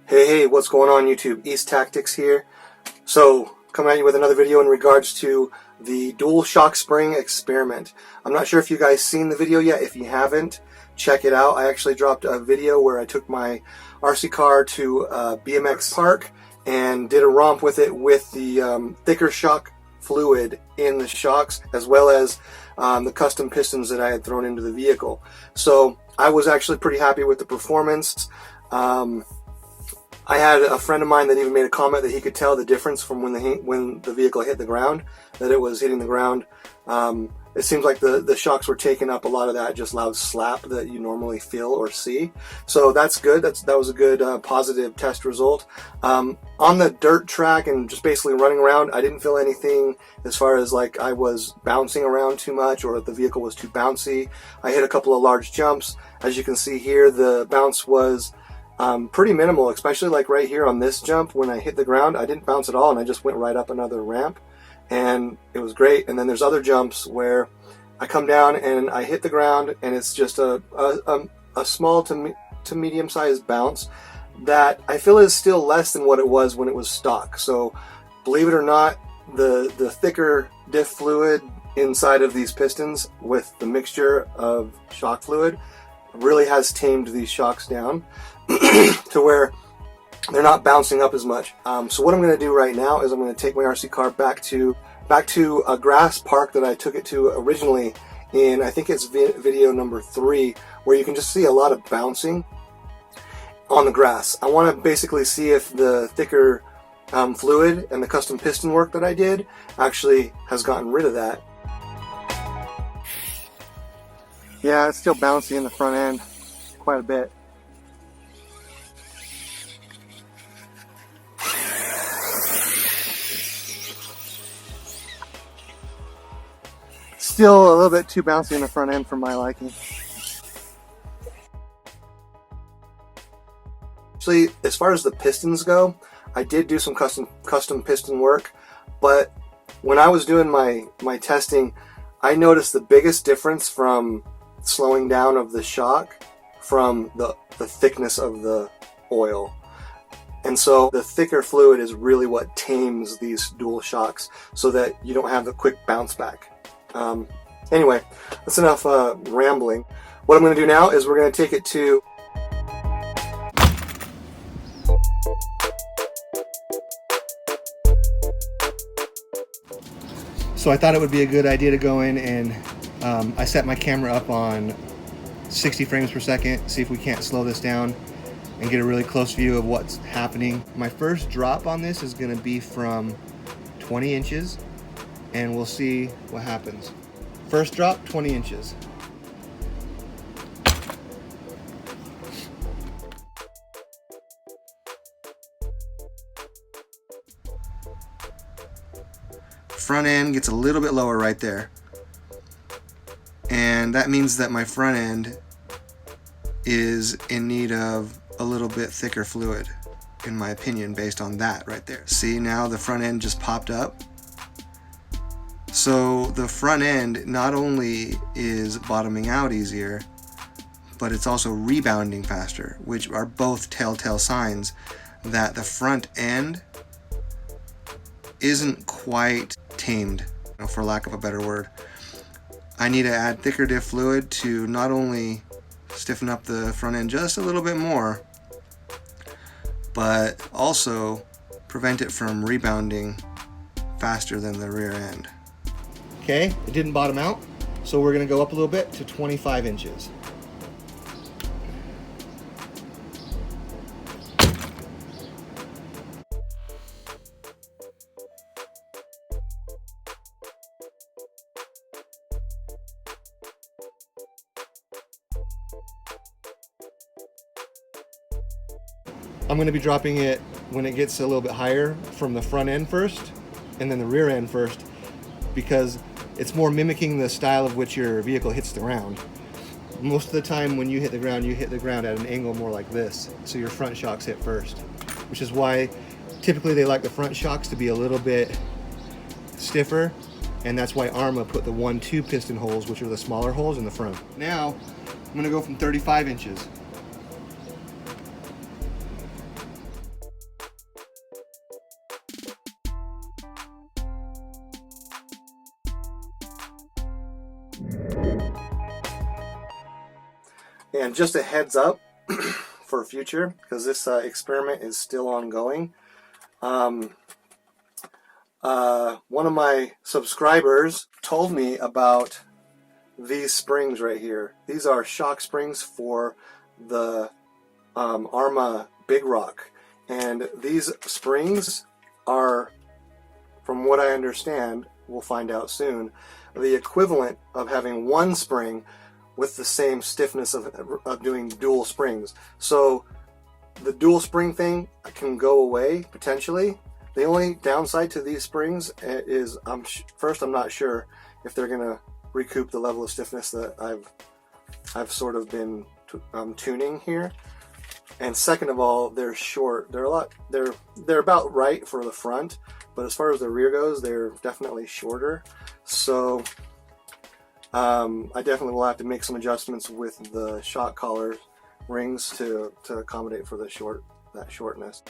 Hey, what's going on YouTube? East Tactics here. So, coming at you with another video in regards to the dual shock spring experiment. I'm not sure if you guys seen the video yet. If you haven't, check it out. I actually dropped a video where I took my RC car to BMX Park and did a romp with it with the thicker shock fluid in the shocks, as well as the custom pistons that I had thrown into the vehicle. So I was actually pretty happy with the performance. I had a friend of mine that even made a comment that he could tell the difference from when the vehicle hit the ground, that it was hitting the ground. It seems like the shocks were taking up a lot of that just loud slap that you normally feel or see. So that's good. That was a good positive test result. On the dirt track and just basically running around, I didn't feel anything as far as like I was bouncing around too much or the vehicle was too bouncy. I hit a couple of large jumps. As you can see here, the bounce was pretty minimal, especially like right here on this jump. When I hit the ground, I didn't bounce at all, and I just went right up another ramp, and it was great. And then there's other jumps where I come down and I hit the ground, and it's just a small to medium-sized bounce that I feel is still less than what it was when it was stock. So believe it or not, the thicker diff fluid inside of these pistons with the mixture of shock fluid really has tamed these shocks down to where they're not bouncing up as much. So what I'm going to do right now is I'm going to take my RC car back to a grass park that I took it to originally in, I think it's video number 3, where you can just see a lot of bouncing on the grass. I want to basically see if the thicker fluid and the custom piston work that I did actually has gotten rid of that. Yeah, it's still bouncy in the front end quite a bit. Still a little bit too bouncy in the front end for my liking. Actually, as far as the pistons go, I did do some custom piston work, but when I was doing my testing, I noticed the biggest difference from slowing down of the shock from the thickness of the oil. And so the thicker fluid is really what tames these dual shocks so that you don't have the quick bounce back. Anyway, that's enough rambling. What I'm going to do now is we're going to take it to So I thought it would be a good idea to go in and I set my camera up on 60 frames per second, see if we can't slow this down and get a really close view of what's happening. My first drop on this is going to be from 20 inches, and we'll see what happens. First drop, 20 inches. Front end gets a little bit lower right there, and that means that my front end is in need of a little bit thicker fluid, in my opinion, based on that right there. See, now the front end just popped up. So the front end not only is bottoming out easier, but it's also rebounding faster, which are both telltale signs that the front end isn't quite tamed, for lack of a better word. I need to add thicker diff fluid to not only stiffen up the front end just a little bit more, but also prevent it from rebounding faster than the rear end. Okay, it didn't bottom out, so we're going to go up a little bit to 25 inches. I'm going to be dropping it when it gets a little bit higher from the front end first and then the rear end first, because it's more mimicking the style of which your vehicle hits the ground. Most of the time when you hit the ground at an angle more like this, so your front shocks hit first, which is why typically they like the front shocks to be a little bit stiffer, and that's why ARRMA put the 1-2 piston holes, which are the smaller holes, in the front. Now I'm going to go from 35 inches. And just a heads up for future, because this experiment is still ongoing. One of my subscribers told me about these springs right here. These are shock springs for the ARRMA Big Rock. And these springs are, from what I understand, we'll find out soon, the equivalent of having one spring with the same stiffness of doing dual springs. So the dual spring thing can go away potentially. The only downside to these springs is first, I'm not sure if they're going to recoup the level of stiffness that I've sort of been tuning here. And second of all, they're short. They're about right for the front, but as far as the rear goes, they're definitely shorter. So I definitely will have to make some adjustments with the shock collar rings to accommodate for that shortness.